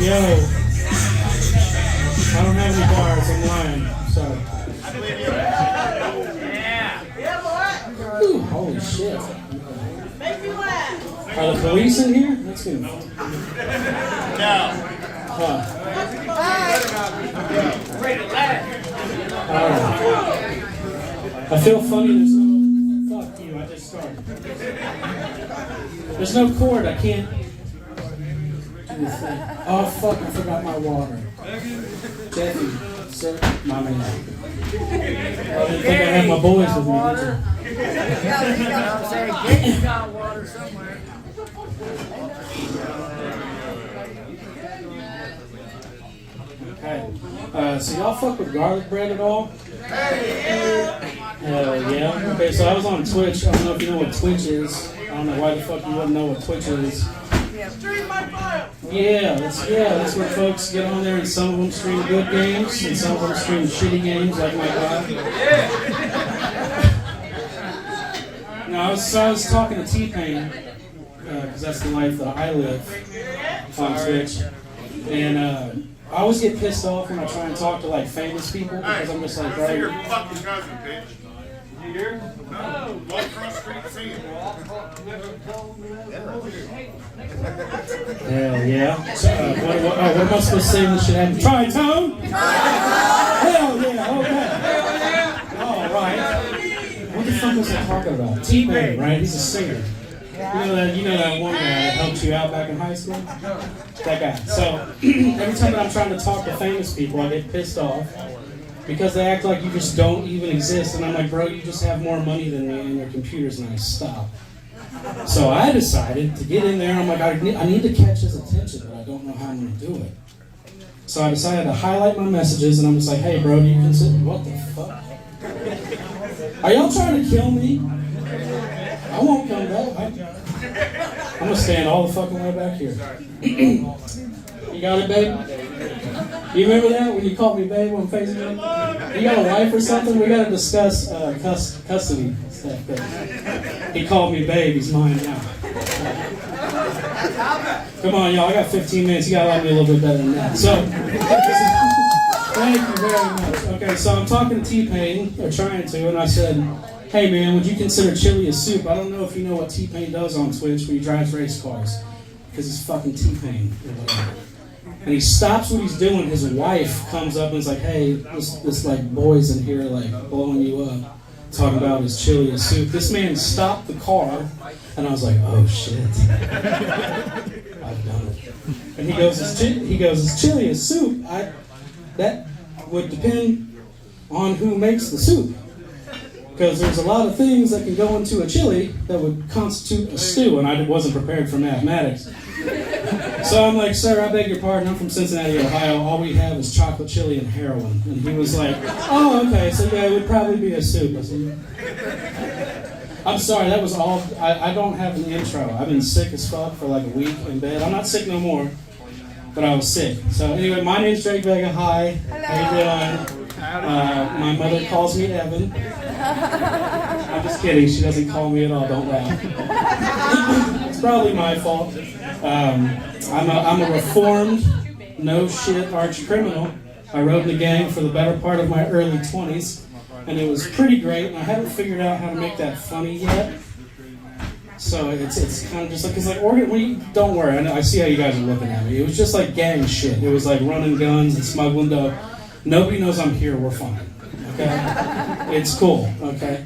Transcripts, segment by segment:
Yo, I don't have any bars. I'm lying. Sorry. Yeah. Ooh, holy shit. Make me laugh. Are the police in here? That's good. No. I feel funny. There's no. Fuck you. I just started. There's no cord. I can't. Oh fuck! I forgot my water. Jeffy, sir, my man. I didn't think I had my boys with me. You got water somewhere. Okay. So y'all fuck with garlic bread at all? Hell yeah. Okay, so I was on Twitch. I don't know if you know what Twitch is. I don't know why the fuck you wouldn't know what Twitch is. Yeah, that's where folks get on there and some of them stream good games and some of them stream shitty games like my God. No, I was talking to T-Pain, because that's the life that I live on Twitch. And I always get pissed off when I try and talk to like famous people because I'm just like, bro. Your fucking cousin, bitch. You here? No. Walk across the street and see him. Hell yeah. So, what am I supposed to say when this shit happens? Tritone? Hell yeah, okay. All right. What the fuck was I talking about? T-Pain, right? He's a singer. You know that one guy that helped you out back in high school? That guy. So every time that I'm trying to talk to famous people, I get pissed off because they act like you just don't even exist. And I'm like, bro, you just have more money than me and your computer's nice. Stop. So I decided to get in there. I'm like, I need to catch his attention, but I don't know how I'm going to do it. So I decided to highlight my messages, and I'm just like, hey, bro, do you consider... What the fuck? Are y'all trying to kill me? I won't come back. I'm going to stand all the fucking way back here. You got it, babe? You remember that when you called me babe on Facebook? You got a wife or something? We got to discuss custody stuff. He called me babe. He's mine now. Come on, y'all. I got 15 minutes. You got to like me a little bit better than that. So, thank you very much. Okay, so I'm talking to T-Pain, or trying to, and I said, hey man, would you consider chili a soup? I don't know if you know what T-Pain does on Twitch when he drives race cars. Because he's fucking T-Pain. And he stops what he's doing. His wife comes up and is like, hey, this like boy's in here like blowing you up. Talking about his chili a soup. This man stopped the car and I was like, oh shit. I've done it. And he goes, it's chili a soup. That would depend on who makes the soup. Because there's a lot of things that can go into a chili that would constitute a stew, and I wasn't prepared for mathematics. So I'm like, sir, I beg your pardon, I'm from Cincinnati, Ohio. All we have is chocolate chili and heroin. And he was like, oh, okay, so yeah, it would probably be a soup. I said, I'm sorry, that was all. I don't have an intro. I've been sick as fuck for like a week in bed. I'm not sick no more, but I was sick. So anyway, my name's Dreg Vega. Hi. Hello. How you doing? My mother calls me Evan. I'm just kidding. She doesn't call me at all. Don't laugh. It's probably my fault. I'm a reformed, no shit arch criminal. I rode in the gang for the better part of my early 20s, and it was pretty great. And I haven't figured out how to make that funny yet. So it's kind of just like, don't worry. I see how you guys are looking at me. It was just like gang shit. It was like running guns and smuggling dope. Nobody knows I'm here. We're fine. Okay? It's cool. Okay?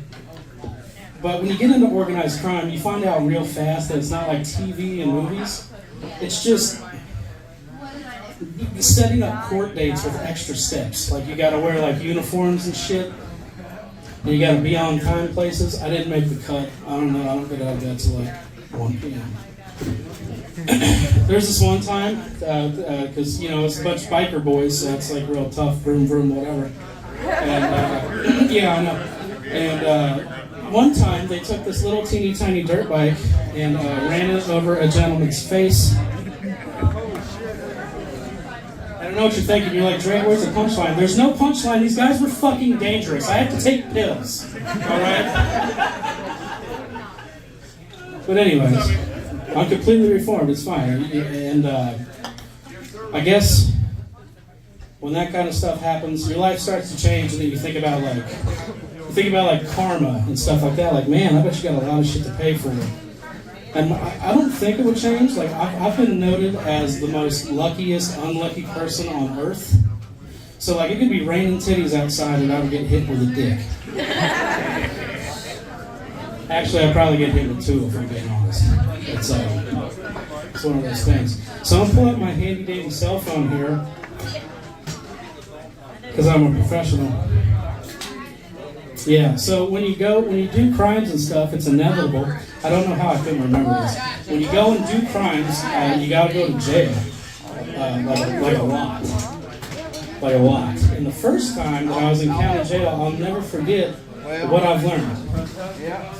But when you get into organized crime, you find out real fast that it's not like TV and movies. It's just setting up court dates with extra steps. Like you gotta wear like uniforms and shit. And you gotta be on time places. I didn't make the cut. I don't know. I don't get out of that till like 1 p.m. There's this one time, because it's a bunch of biker boys, so it's like real tough, vroom vroom, whatever. And yeah, I know. And one time they took this little teeny tiny dirt bike and ran it over a gentleman's face. I don't know what you're thinking. You're like, Dreg, where's the punchline? There's no punchline. These guys were fucking dangerous. I had to take pills. All right? But anyways, I'm completely reformed. It's fine. And I guess when that kind of stuff happens, your life starts to change, and then you think about like karma and stuff like that. Like, man, I bet you got a lot of shit to pay for. And I don't think it would change. Like, I've been noted as the most luckiest, unlucky person on earth. So, like, it could be raining titties outside and I would get hit with a dick. Actually, I'd probably get hit with two if I'm being honest. It's one of those things. So I'm pulling up my handy-dandy cell phone here because I'm a professional. Yeah, so when you do crimes and stuff, it's inevitable. I don't know how I couldn't remember this. When you go and do crimes, you gotta go to jail. Like a lot. Like a lot. And the first time that I was in county jail, I'll never forget what I've learned.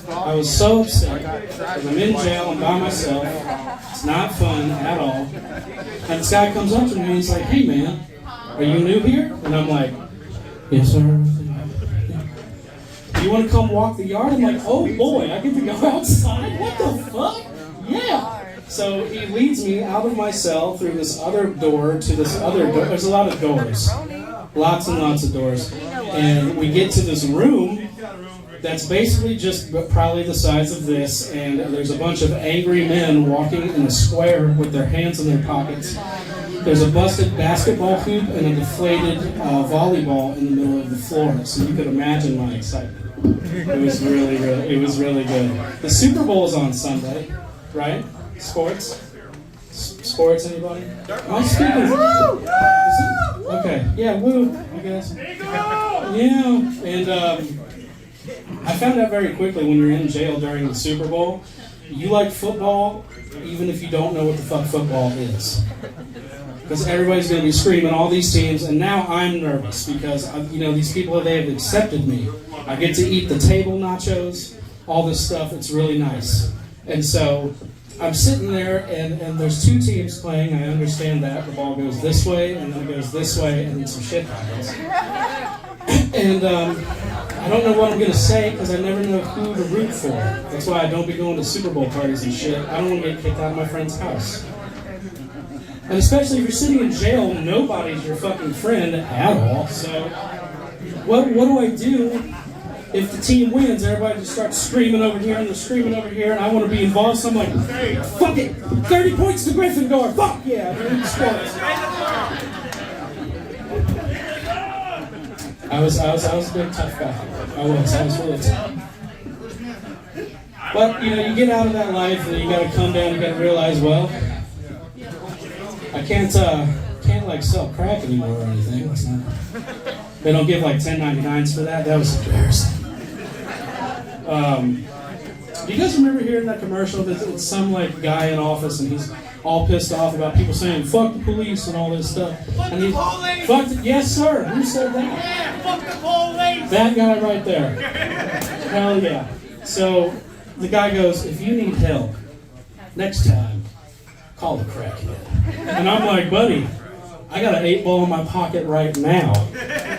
I was so upset because I'm in jail, I'm by myself. It's not fun at all. And this guy comes up to me and he's like, "Hey man, are you new here?" And I'm like, "Yes sir." "You want to come walk the yard?" I'm like, "Oh boy, I get to go outside? What the fuck? Yeah." So he leads me out of my cell through this other door to this other door. There's a lot of doors. Lots and lots of doors. And we get to this room that's basically just probably the size of this, and there's a bunch of angry men walking in a square with their hands in their pockets. There's a busted basketball hoop and a deflated volleyball in the middle of the floor. So you could imagine my excitement. It was really good. The Super Bowl is on Sunday, right? Sports? Sports, anybody? Am I speaking? Okay, yeah, woo, I guess. Yeah, and I found out very quickly when you're in jail during the Super Bowl, you like football even if you don't know what the fuck football is. Because everybody's going to be screaming all these teams, and now I'm nervous because, these people, they have accepted me. I get to eat the table nachos, all this stuff. It's really nice. And so I'm sitting there, and there's two teams playing. I understand that. The ball goes this way, and then it goes this way, and then some shit happens. And I don't know what I'm going to say because I never know who to root for. That's why I don't be going to Super Bowl parties and shit. I don't want to get kicked out of my friend's house. And especially if you're sitting in jail, nobody's your fucking friend at all. So what do I do if the team wins? Everybody just starts screaming over here and they're screaming over here, and I want to be involved. So I'm like, fuck it, 30 points to Gryffindor. Fuck yeah, dude, sports. I was a big tough guy. I was really tough. But you get out of that life and you got to come down. You got to realize, well, I can't like sell crack anymore or anything. It's not. They don't give like 10.99s for that. That was embarrassing. Do you guys remember hearing that commercial? It's some like guy in office and he's all pissed off about people saying "fuck the police" and all this stuff. Fuck And the police! Fuck the, yes, sir. Who said that? Yeah, fuck the police! That guy right there. Hell yeah. So the guy goes, "If you need help, next time, call the crackhead." And I'm like, "Buddy, I got an 8-ball in my pocket right now.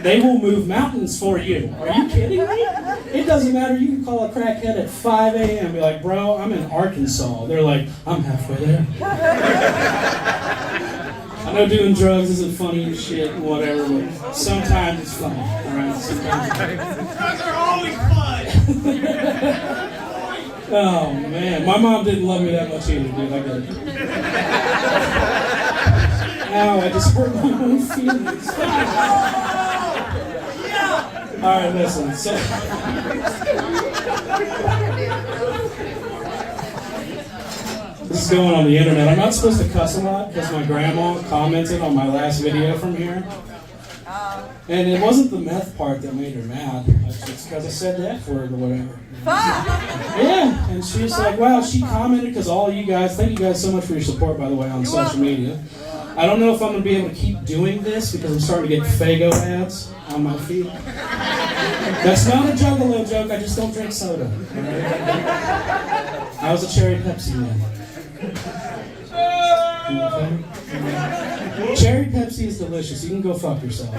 They will move mountains for you. Are you kidding me? It doesn't matter. You can call a crackhead at 5 a.m. and be like, bro, I'm in Arkansas." They're like, "I'm halfway there." I know doing drugs isn't funny and shit and whatever, but sometimes it's funny. All right? Drugs are always fun! Oh, man. My mom didn't love me that much either, dude. I get it. Ow, I just hurt my own feelings. All right, listen. So, this is going on the internet. I'm not supposed to cuss a lot because my grandma commented on my last video from here. And it wasn't the meth part that made her mad. It's because I said the F word or whatever. Yeah, and she was like, wow, she commented because all you guys, thank you guys so much for your support, by the way, on social media. I don't know if I'm going to be able to keep doing this because I'm starting to get Fago ads on my feed. That's not a Juggalo joke, I just don't drink soda. Right? I was a cherry Pepsi man. Okay? Cherry Pepsi is delicious, you can go fuck yourself.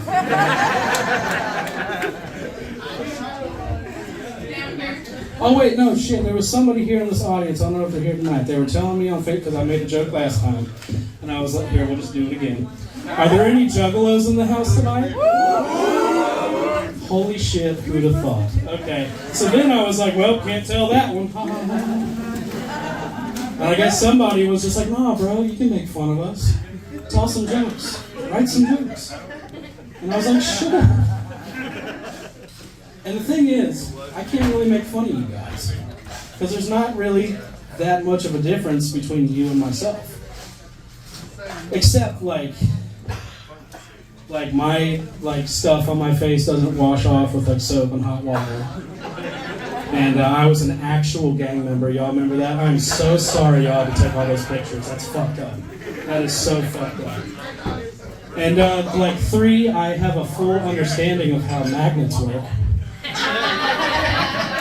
Oh wait, no, shit, there was somebody here in this audience, I don't know if they're here tonight. They were telling me on Facebook, because I made a joke last time. And I was like, here, we'll just do it again. Are there any juggalos in the house tonight? Holy shit, who'd have thought? Okay, so then I was like, well, can't tell that one. And I guess somebody was just like, nah, bro, you can make fun of us. Tell some jokes. Write some jokes. And I was like, sure. And the thing is, I can't really make fun of you guys. Because there's not really that much of a difference between you and myself. Except, like my stuff on my face doesn't wash off with like soap and hot water. And I was an actual gang member. Y'all remember that? I'm so sorry, y'all, to take all those pictures. That's fucked up. That is so fucked up. And 3, I have a full understanding of how magnets work.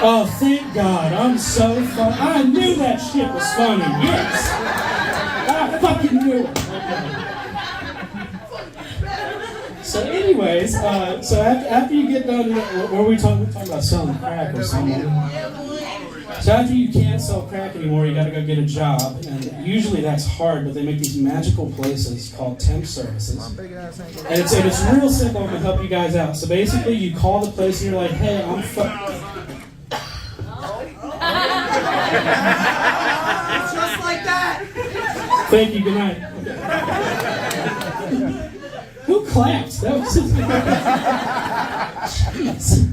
Oh, thank God! I'm so funny. I knew that shit was funny. Yes, I fucking knew it. So anyways, so after you get done, what were we talking about selling crack or something? So after you can't sell crack anymore, you gotta go get a job, and usually that's hard, but they make these magical places called temp services. And it's real simple. I'm gonna help you guys out. So basically, you call the place and you're like, hey, I'm Just like that. Thank you, good night. Who claps? That was jeez.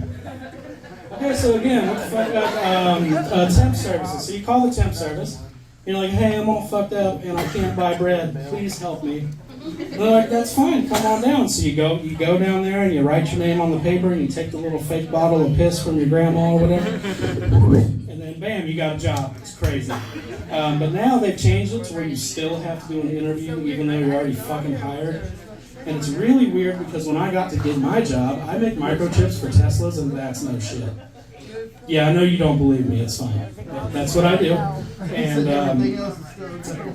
Okay, so again, what the fuck about temp services? So you call the temp service, you're like, hey, I'm all fucked up and I can't buy bread. Please help me. And they're like, that's fine, come on down. So you go down there and you write your name on the paper and you take the little fake bottle of piss from your grandma or whatever. And then bam, you got a job. It's crazy. But now they've changed it to where you still have to do an interview even though you're already fucking hired. And it's really weird because when I got to get my job, I make microchips for Teslas and that's no shit. Yeah, I know you don't believe me, it's fine. That's what I do. And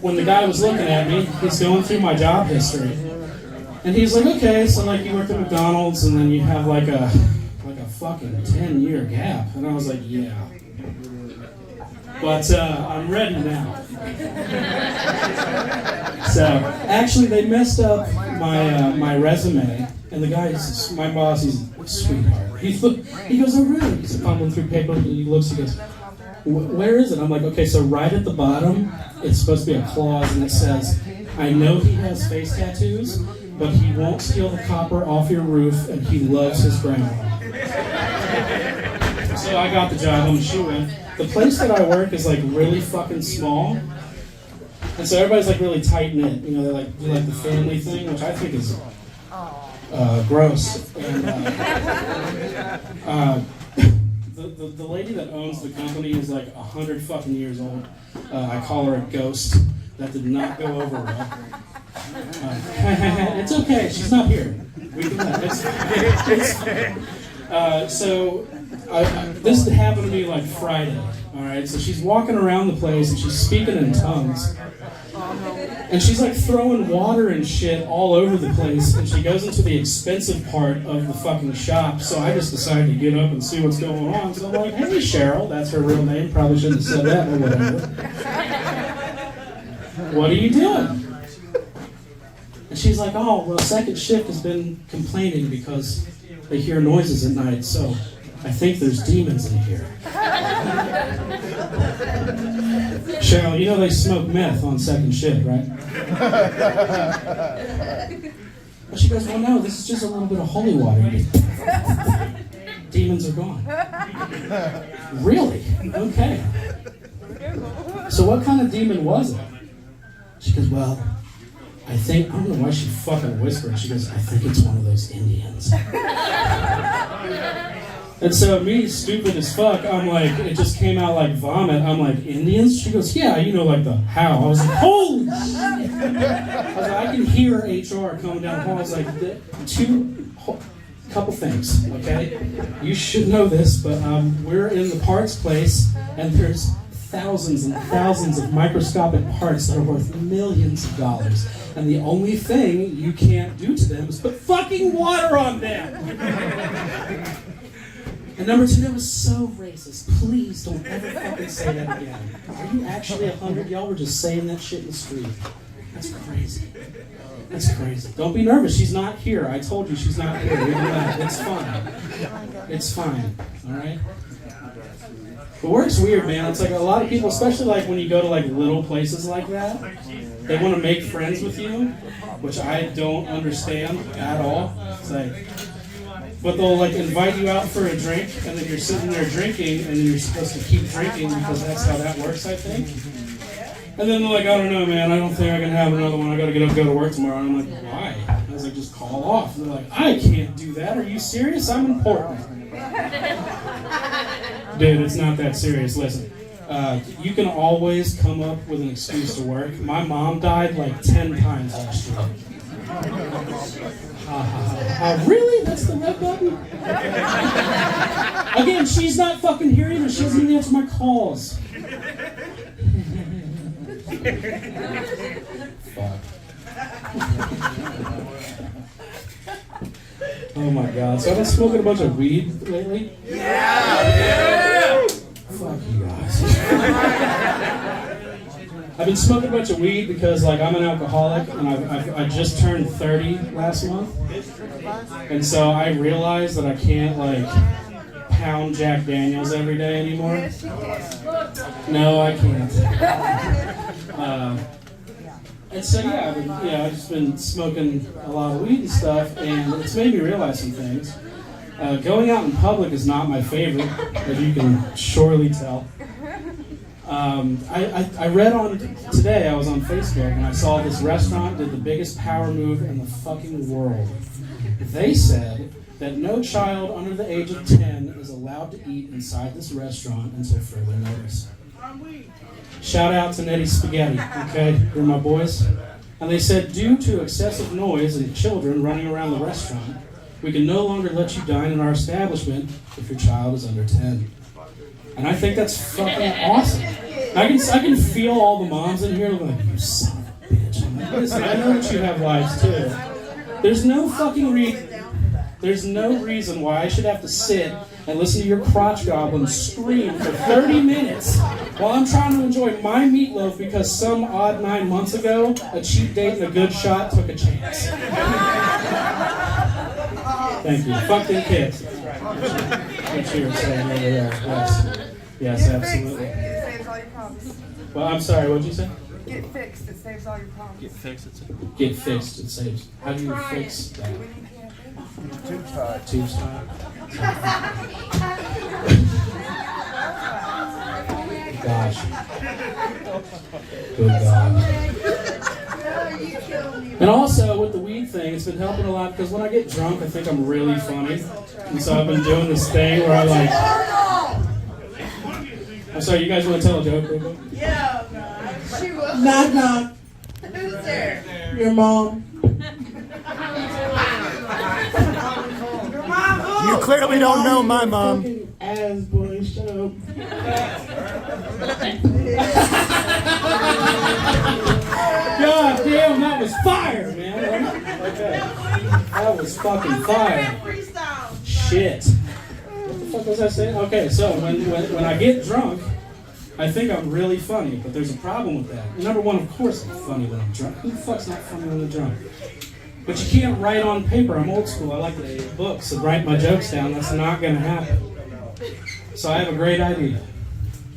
when the guy was looking at me, he's going through my job history. And he's like, okay, so like you worked at McDonald's and then you have like a fucking 10-year gap. And I was like, yeah. But I'm ready now. So actually they messed up my resume, and the guy, my boss, he's a sweetheart. He goes, oh really? He's fumbling through paper, and he looks, he goes, where is it? I'm like, okay, so right at the bottom, it's supposed to be a clause, and it says, I know he has face tattoos, but he won't steal the copper off your roof, and he loves his grandma. So I got the job, I'm a shoo-in. The place that I work is like really fucking small. And so everybody's like really tight-knit, you know, they like do like the family thing, which I think is gross. And the lady that owns the company is like 100 fucking years old. I call her a ghost. That did not go over well. It's okay, she's not here. We can let it. So this happened to me like Friday. All right, so she's walking around the place and she's speaking in tongues. And she's like throwing water and shit all over the place, and she goes into the expensive part of the fucking shop. So I just decided to get up and see what's going on. So I'm like, hey Cheryl, that's her real name, probably shouldn't have said that or whatever. What are you doing? And she's like, oh, well, second shift has been complaining because they hear noises at night, so I think there's demons in here. Cheryl, you know they smoke meth on second shift, right? Well, she goes, well, no, this is just a little bit of holy water. Demons are gone. Really? Okay. So what kind of demon was it? She goes, well, I don't know why she fucking whispered. She goes, I think it's one of those Indians. And so me, stupid as fuck, I'm like, it just came out like vomit. I'm like, Indians? She goes, yeah, you know, like the how. I was like, holy shit. I was like, I can hear HR coming down the hall. I was like, couple things, okay? You should know this, but we're in the parts place, and there's thousands and thousands of microscopic parts that are worth millions of dollars. And the only thing you can't do to them is put fucking water on them. And number two, that was so racist. Please don't ever fucking say that again. Are you actually 100? Y'all were just saying that shit in the street. That's crazy. That's crazy. Don't be nervous. She's not here. I told you she's not here. It's fine. It's fine. All right? But work's weird, man. It's like a lot of people, especially like when you go to like little places like that, they want to make friends with you, which I don't understand at all. It's like, but they'll like invite you out for a drink, and then you're sitting there drinking, and then you're supposed to keep drinking because that's how that works, I think. And then they're like, I don't know, man. I don't think I can have another one. I gotta go to work tomorrow. And I'm like, why? I was like, just call off. And they're like, I can't do that. Are you serious? I'm important. Dude, it's not that serious. Listen, you can always come up with an excuse to work. My mom died like 10 times last year. Really? That's the red button? Again, she's not fucking here either. She doesn't even answer my calls. Fuck. Oh my god. So I've been smoking a bunch of weed lately? Yeah! Fuck you guys. I've been smoking a bunch of weed because like I'm an alcoholic and I just turned 30 last month. And so I realized that I can't like pound Jack Daniels every day anymore. No, I can't. And so I've just been smoking a lot of weed and stuff, and it's made me realize some things. Going out in public is not my favorite, as you can surely tell. I read on today, I was on Facebook, and I saw this restaurant did the biggest power move in the fucking world. They said that no child under the age of 10 is allowed to eat inside this restaurant until further notice. Shout out to Nettie Spaghetti, okay? They're my boys. And they said, due to excessive noise and children running around the restaurant, we can no longer let you dine in our establishment if your child is under 10. And I think that's fucking awesome. I can feel all the moms in here like, you son of a bitch. I'm like, listen, I know that you have lives too. There's no reason why I should have to sit and listen to your crotch goblin scream for 30 minutes while I'm trying to enjoy my meatloaf because some odd 9 months ago, a cheap date and a good shot took a chance. Thank you. Fuck them kids. Good cheers saying over there. Yes, absolutely. It saves all your problems. Well, I'm sorry, what'd you say? Get fixed, it saves all your problems. Get fixed, it saves. How do you fix that? Tube tie. Tube tie. Gosh. Good God. And also, with the weed thing, it's been helping a lot because when I get drunk, I think I'm really funny. And so I've been doing this thing where I like... I'm sorry, you guys want to tell a joke real quick? Yeah, she will. Knock, knock. Who's there? Your mom. Your mom who? You clearly don't know my mom. Fucking ass boy, shut up. God damn, that was fire, man. Okay. That was fucking fire. Freestyle. Shit. What the fuck was I saying? Okay, so when I get drunk, I think I'm really funny, but there's a problem with that. Number one, of course I'm funny when I'm drunk. Who the fuck's not funny when they're drunk? But you can't write on paper. I'm old school. I like to read books and write my jokes down. That's not going to happen. So I have a great idea.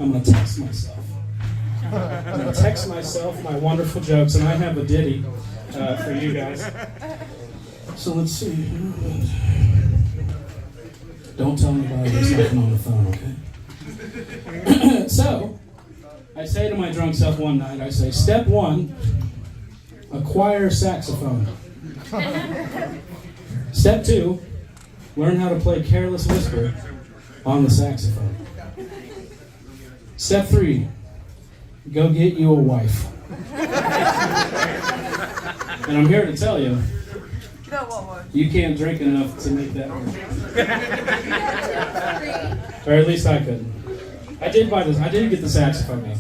I'm going to text myself. I'm going to text myself my wonderful jokes, and I have a ditty for you guys. So let's see. Don't tell anybody there's nothing on the phone, okay? So, I say to my drunk self one night, I say, step one, acquire saxophone. Step two, learn how to play Careless Whisper on the saxophone. Step three, go get you a wife. And I'm here to tell you, No, what? you can't drink enough to make that work. Or at least I couldn't. I did buy this. I did get the saxophone though.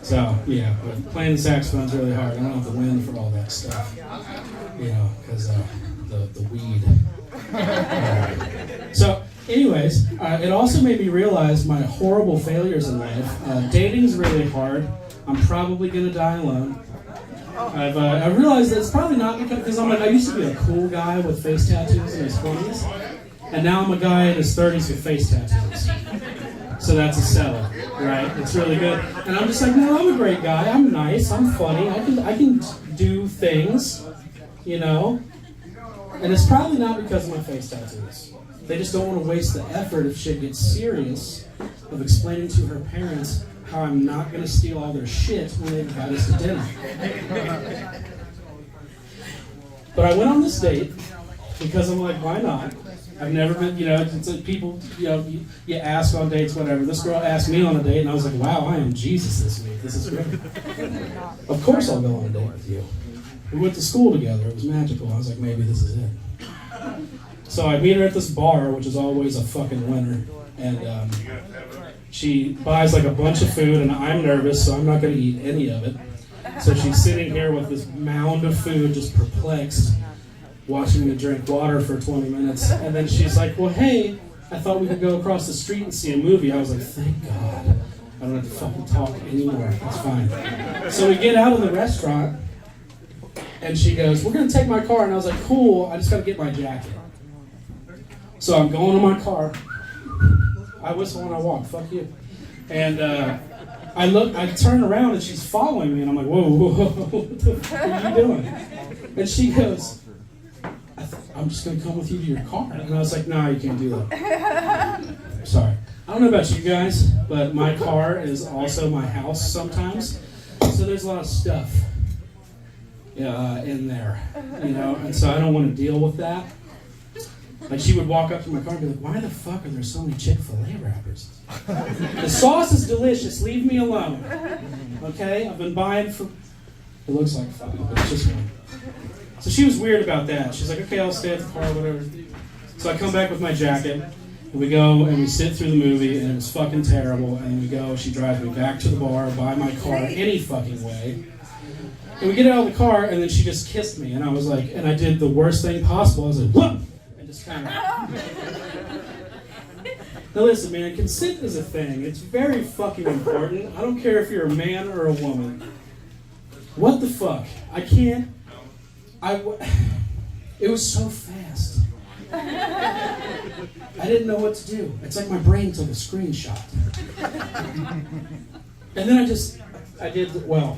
So yeah, but playing the saxophone's really hard. I don't have the wind for all that stuff. You know, because the weed. So, anyways, it also made me realize my horrible failures in life. Dating's really hard. I'm probably gonna die alone. I realized that it's probably not because I'm like, I used to be a cool guy with face tattoos in his 20s, and now I'm a guy in his 30s with face tattoos. So that's a seller, right? It's really good. And I'm just like, no, I'm a great guy. I'm nice. I'm funny. I can do things, you know? And it's probably not because of my face tattoos. They just don't want to waste the effort if shit gets serious of explaining to her parents how I'm not going to steal all their shit when they invite us to dinner. But I went on this date because I'm like, why not? I've never been, you know, it's like people, you know, you ask on dates, whatever. This girl asked me on a date, and I was like, wow, I am Jesus this week. This is great. Of course I'll go on a date with you. We went to school together. It was magical. I was like, maybe this is it. So I meet her at this bar, which is always a fucking winner. And she buys like a bunch of food, and I'm nervous, so I'm not going to eat any of it. So she's sitting here with this mound of food, just perplexed, watching me drink water for 20 minutes. And then she's like, well, hey, I thought we could go across the street and see a movie. I was like, thank God. I don't have to fucking talk anymore. That's fine. So we get out of the restaurant, and she goes, we're going to take my car. And I was like, cool, I just got to get my jacket. So I'm going to my car. I whistle when I walk. Fuck you. And I turn around, and she's following me. And I'm like, whoa, whoa, whoa, what the fuck are you doing? And she goes, I'm just going to come with you to your car. And I was like, nah, you can't do that. Sorry. I don't know about you guys, but my car is also my house sometimes. So there's a lot of stuff in there, you know, and so I don't want to deal with that. Like, she would walk up to my car and be like, why the fuck are there so many Chick-fil-A wrappers? The sauce is delicious. Leave me alone. Okay? I've been buying for... It looks like five, but it's just one. So she was weird about that. She's like, okay, I'll stay at the car, whatever. So I come back with my jacket, and we go and we sit through the movie, and it was fucking terrible. And we go, she drives me back to the bar, buy my car any fucking way. And we get out of the car, and then she just kissed me. And I was like, and I did the worst thing possible. I was like, what? And just kind of... Now listen, man, consent is a thing. It's very fucking important. I don't care if you're a man or a woman. What the fuck? I can't... It was so fast. I didn't know what to do. It's like my brain took a screenshot. And then I did, well,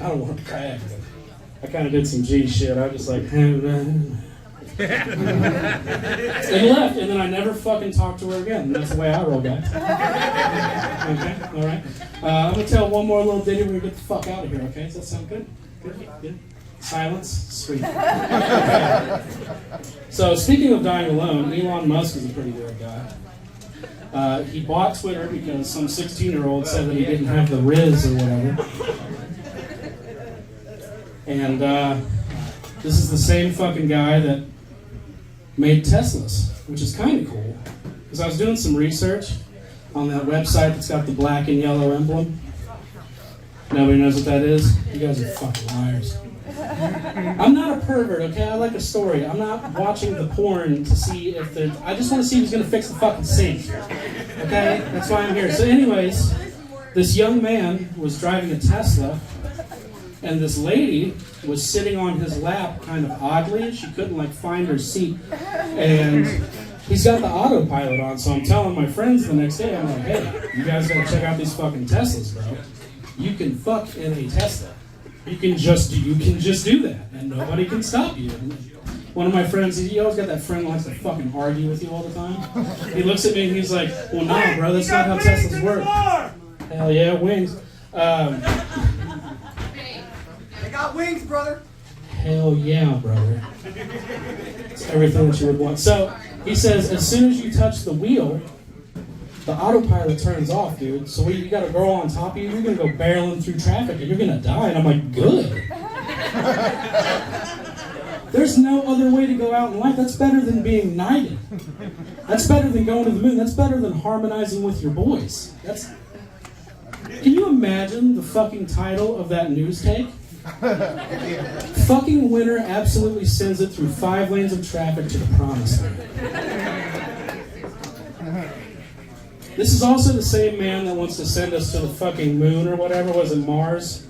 I don't want to brag, but I kind of did some G shit. I was just like, and left, and then I never fucking talked to her again. And that's the way I roll, guys. Okay, all right. I'm going to tell one more little ditty when we get the fuck out of here, okay? Does that sound good? Good? Silence? Sweet. Okay. So, speaking of dying alone, Elon Musk is a pretty weird guy. He bought Twitter because some 16-year-old said that he didn't have the Riz or whatever. And this is the same fucking guy that made Teslas, which is kind of cool. Because I was doing some research on that website that's got the black and yellow emblem. Nobody knows what that is? You guys are fucking liars. I'm not a pervert, okay? I like a story. I'm not watching the porn to see if there's... I just want to see who's going to fix the fucking sink. Okay? That's why I'm here. So anyways, this young man was driving a Tesla, and this lady was sitting on his lap kind of oddly. She couldn't, like, find her seat. And he's got the autopilot on, so I'm telling my friends the next day, I'm like, hey, you guys got to check out these fucking Teslas, bro. You can fuck in a Tesla. You can just do that, and nobody can stop you. And one of my friends, he always got that friend who likes to fucking argue with you all the time. He looks at me and he's like, well, nah, bro, that's not how Teslas work. Hell yeah, wings. They got wings, brother. Hell yeah, brother. It's everything that you would want. So he says, as soon as you touch the wheel, the autopilot turns off, dude. So you got a girl on top of you, you're going to go barreling through traffic and you're going to die. And I'm like, good. There's no other way to go out in life. That's better than being knighted. That's better than going to the moon. That's better than harmonizing with your boys. Can you imagine the fucking title of that news take? Fucking winner absolutely sends it through 5 lanes of traffic to the promised land. This is also the same man that wants to send us to the fucking moon or whatever. Was it Mars?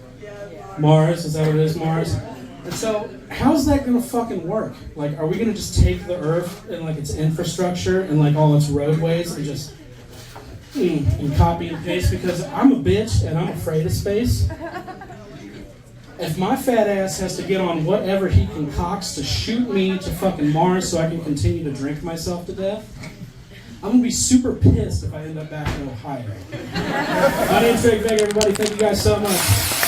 Mars, is that what it is, Mars? And so, how's that gonna fucking work? Like, are we gonna just take the Earth and like its infrastructure and like all its roadways and just and copy and paste? Because I'm a bitch and I'm afraid of space. If my fat ass has to get on whatever he concocts to shoot me to fucking Mars so I can continue to drink myself to death, I'm gonna be super pissed if I end up back in Ohio. My name's Dreg Vega, everybody. Thank you guys so much.